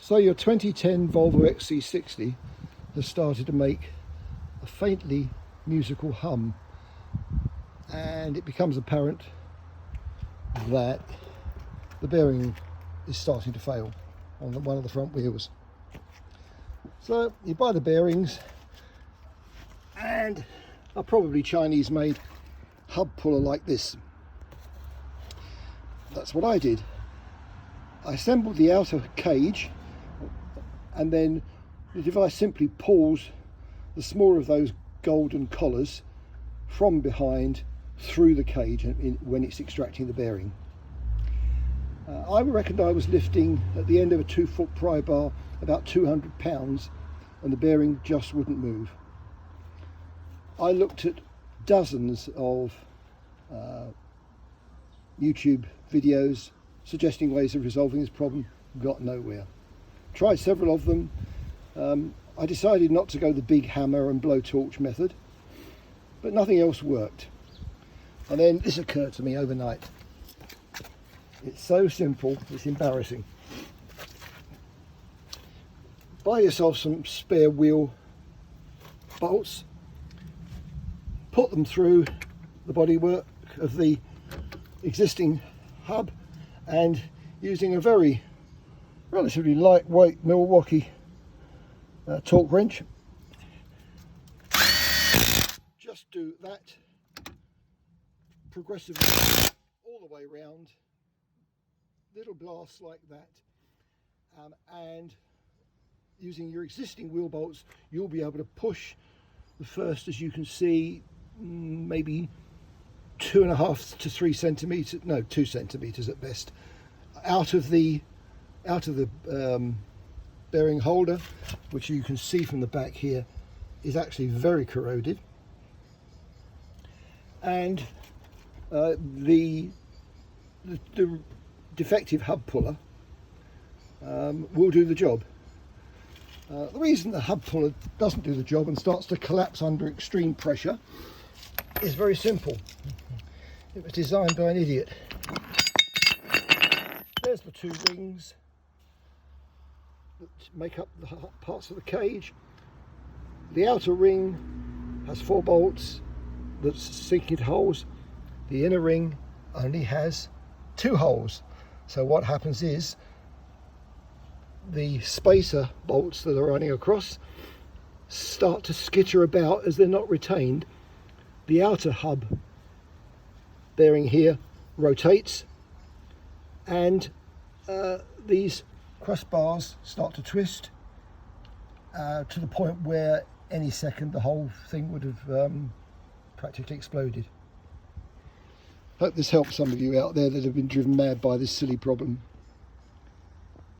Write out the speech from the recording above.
So your 2010 Volvo XC60 has started to make a faintly musical hum, and it becomes apparent that the bearing is starting to fail on one of the front wheels. So you buy the bearings, and a probably Chinese made hub puller like this. That's what I did. I assembled the outer cage, and then the device simply pulls the smaller of those golden collars from behind through the cage when it's extracting the bearing. I reckoned I was lifting at the end of a 2-foot pry bar about 200 pounds, and the bearing just wouldn't move. I looked at dozens of YouTube videos suggesting ways of resolving this problem, got nowhere. Tried several of them. I decided not to go the big hammer and blowtorch method, but nothing else worked. And then this occurred to me overnight. It's so simple, it's embarrassing. Buy yourself some spare wheel bolts, put them through the bodywork of the existing hub, and using a very relatively lightweight Milwaukee torque wrench, just do that progressively all the way around, little blasts like that, and using your existing wheel bolts you'll be able to push the first, as you can see, maybe 2.5 to 3 centimeters, no, 2 centimeters at best, out of the bearing holder, which you can see from the back here is actually very corroded, and the defective hub puller will do the job. The reason the hub puller doesn't do the job and starts to collapse under extreme pressure is very simple. It was designed by an idiot. There's the 2 rings that make up the parts of the cage. The outer ring has 4 bolts that sink into holes. The inner ring only has 2 holes. So what happens is the spacer bolts that are running across start to skitter about as they're not retained. The outer hub bearing here rotates, and these crossbars start to twist to the point where any second the whole thing would have practically exploded. Hope this helps some of you out there that have been driven mad by this silly problem.